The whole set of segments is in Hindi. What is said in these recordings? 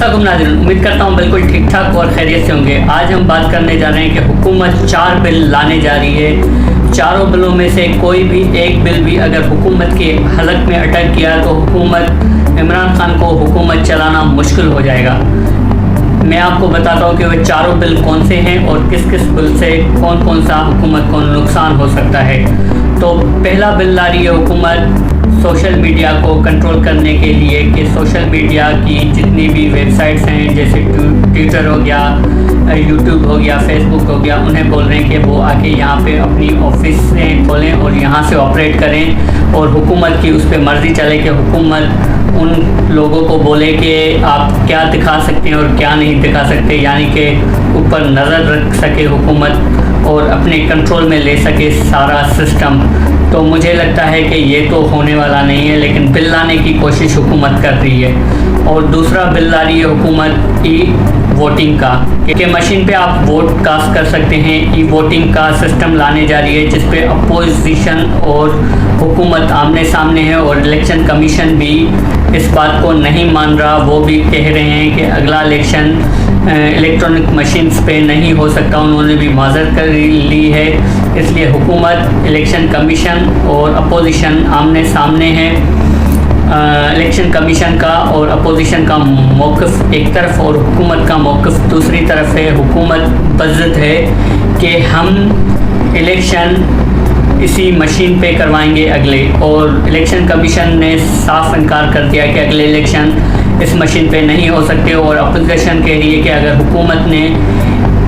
अस्सलाम नाज़रीन, उम्मीद करता हूँ बिल्कुल ठीक ठाक और खैरियत से होंगे। आज हम बात करने जा रहे हैं कि हुकूमत 4 बिल लाने जा रही है। चारों बिलों में से कोई भी एक बिल भी अगर हुकूमत के हलक में अटक गया तो हुकूमत इमरान खान को हुकूमत चलाना मुश्किल हो जाएगा। मैं आपको बताता हूँ कि वे चारों बिल कौन से हैं और किस किस बिल से कौन कौन सा हुकूमत को नुकसान हो सकता है। तो पहला बिल ला रही है हुकूमत सोशल मीडिया को कंट्रोल करने के लिए कि सोशल मीडिया की जितनी भी वेबसाइट्स हैं, जैसे ट्विटर हो गया, यूट्यूब हो गया, फेसबुक हो गया, उन्हें बोल रहे हैं कि वो आके यहाँ पे अपनी ऑफिसें खोलें और यहाँ से ऑपरेट करें और हुकूमत की उस पर मर्ज़ी चले कि हुकूमत उन लोगों को बोले कि आप क्या दिखा सकते हैं और क्या नहीं दिखा सकते, यानी कि ऊपर नज़र रख सके हुकूमत और अपने कंट्रोल में ले सके सारा सिस्टम। तो मुझे लगता है कि ये तो होने वाला नहीं है, लेकिन बिल लाने की कोशिश हुकूमत कर रही है। और दूसरा बिल ला रही है हुकूमत ई वोटिंग का कि मशीन पे आप वोट कास्ट कर सकते हैं। ई वोटिंग का सिस्टम लाने जा रही है जिस पे अपोजिशन और हुकूमत आमने सामने है और इलेक्शन कमीशन भी इस बात को नहीं मान रहा। वो भी कह रहे हैं कि अगला इलेक्शन इलेक्ट्रॉनिक मशीन्स पे नहीं हो सकता। उन्होंने भी माजरत कर ली है, इसलिए हुकूमत, इलेक्शन कमीशन और अपोजिशन आमने सामने है। इलेक्शन कमीशन का और अपोजिशन का मौक़िफ़ एक तरफ और हुकूमत का मौक़िफ़ दूसरी तरफ है। हुकूमत बज़्ज़त है कि हम इलेक्शन इसी मशीन पे करवाएंगे अगले, और इलेक्शन कमीशन ने साफ इनकार कर दिया कि अगले इलेक्शन इस मशीन पे नहीं हो सकते। और अपोजिशन कह रही है कि अगर हुकूमत ने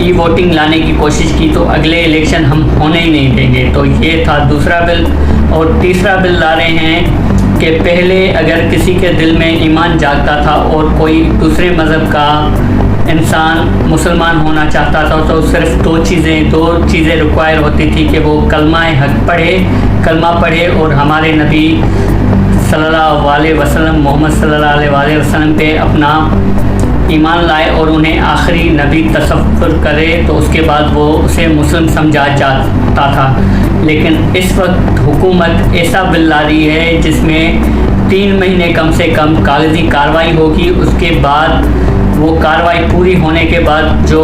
ई वोटिंग लाने की कोशिश की तो अगले इलेक्शन हम होने ही नहीं देंगे। तो ये था दूसरा बिल। और तीसरा बिल ला रहे हैं कि पहले अगर किसी के दिल में ईमान जागता था और कोई दूसरे मज़हब का इंसान मुसलमान होना चाहता था तो सिर्फ दो चीज़ें रिक्वायर होती थी कि वो कलमा पढ़े और हमारे नबी सल्लल्लाहु अलैहि वसल्लम, मोहम्मद सल्लल्लाहु अलैहि वसल्लम पे अपना ईमान लाए और उन्हें आखिरी नबी तसव्वुर करे, तो उसके बाद वो उसे मुस्लिम समझा जाता था। लेकिन इस वक्त हुकूमत ऐसा बिल ला रही है जिसमें 3 महीने कम से कम कागजी कार्रवाई होगी। उसके बाद वो कार्रवाई पूरी होने के बाद जो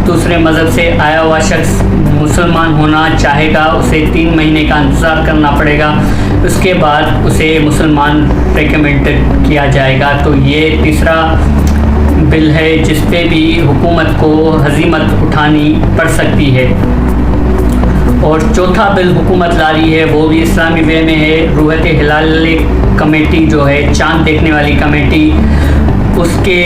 दूसरे मज़हब से आया हुआ शख्स मुसलमान होना चाहेगा उसे 3 महीने का इंतज़ार करना पड़ेगा। उसके बाद उसे मुसलमान रिकमेंडेड किया जाएगा। तो ये तीसरा बिल है जिस पे भी हुकूमत को हज़ीमत उठानी पड़ सकती है। और चौथा बिल हुकूमत ला रही है वो भी इस्लामी वे में है। रूहत हिलाल कमेटी जो है, चाँद देखने वाली कमेटी, उसके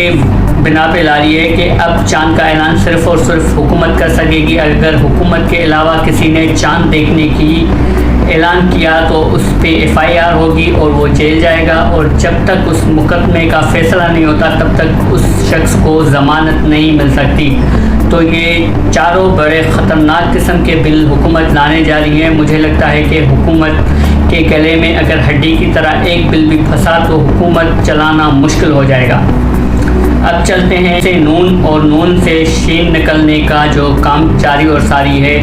बिना पे ला रही है कि अब चाँद का ऐलान सिर्फ़ और सिर्फ हुकूमत कर सकेगी। अगर हुकूमत के अलावा किसी ने चाँद देखने की ऐलान किया तो उस पे FIR होगी और वो जेल जाएगा, और जब तक उस मुकदमे का फ़ैसला नहीं होता तब तक उस शख्स को ज़मानत नहीं मिल सकती। तो ये चारों बड़े ख़तरनाक किस्म के बिल हुकूमत लाने जा रही है। मुझे लगता है कि हुकूमत के गले में अगर हड्डी की तरह एक बिल भी फंसा तो हुकूमत चलाना मुश्किल हो जाएगा। अब चलते हैं से नून, और नून से शीन निकलने का जो काम जारी और सारी है।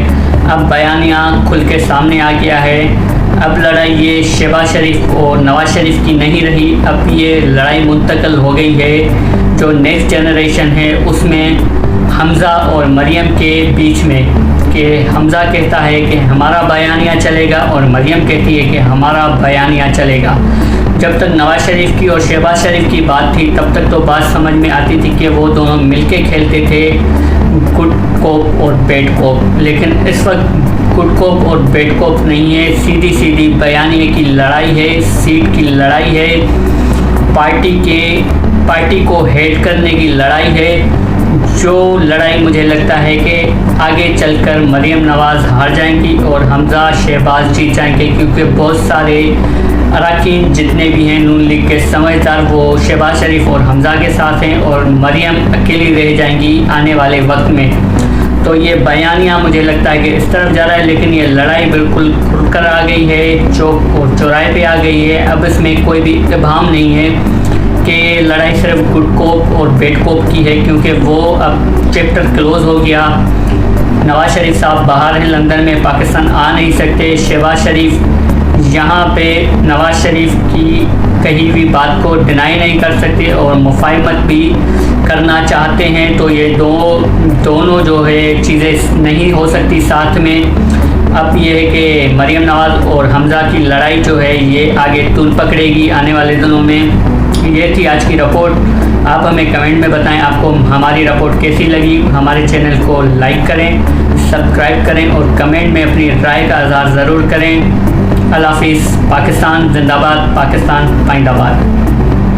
अब बयानिया खुल के सामने आ गया है। अब लड़ाई ये शहबाज शरीफ और नवाज शरीफ की नहीं रही, अब ये लड़ाई मुंतकिल हो गई है जो नेक्स्ट जनरेशन है उसमें हमज़ा और मरियम के बीच में, कि हमज़ा कहता है कि हमारा बयानिया चलेगा और मरियम कहती है कि हमारा बयानिया चलेगा। जब तक नवाज शरीफ की और शहबाज शरीफ की बात थी तब तक तो बात समझ में आती थी कि वो दोनों मिलके खेलते थे गुड कोप और बैड कोप, लेकिन इस वक्त गुड कोप और बैड कोप नहीं है, सीधी सीधी बयानिए की लड़ाई है, सीट की लड़ाई है, पार्टी को हेड करने की लड़ाई है। जो लड़ाई मुझे लगता है कि आगे चलकर मरियम नवाज़ हार जाएंगी और हमज़ा शहबाज जीत जाएंगे, क्योंकि बहुत सारे अरकान जितने भी हैं नून लीग के समझदार वो शहबाज शरीफ और हमज़ा के साथ हैं और मरियम अकेली रह जाएंगी आने वाले वक्त में। तो ये बयानिया मुझे लगता है कि इस तरफ जा रहा है, लेकिन ये लड़ाई बिल्कुल खुलकर आ गई है, चौक और चौराहे पे आ गई है। अब इसमें कोई भी इबाहम नहीं है कि लड़ाई सिर्फ गुड कोप और बैड कोप की है, क्योंकि वो अब चैप्टर क्लोज़ हो गया। नवाज शरीफ साहब बाहर हैं लंदन में, पाकिस्तान आ नहीं सकते। शहबाज शरीफ यहाँ पे नवाज शरीफ की कहीं भी बात को डिनाई नहीं कर सकते और मुफाहिमत भी करना चाहते हैं तो ये दोनों जो है चीज़ें नहीं हो सकती साथ में। अब ये है कि मरियम नवाज़ और हमज़ा की लड़ाई जो है ये आगे तूल पकड़ेगी आने वाले दिनों में। ये थी आज की रिपोर्ट। आप हमें कमेंट में बताएं आपको हमारी रिपोर्ट कैसी लगी। हमारे चैनल को लाइक करें, सब्सक्राइब करें और कमेंट में अपनी राय का इज़हार ज़रूर करें। अल्लाह हाफ़िज़। पाकिस्तान जिंदाबाद, पाकिस्तान पाइंदाबाद।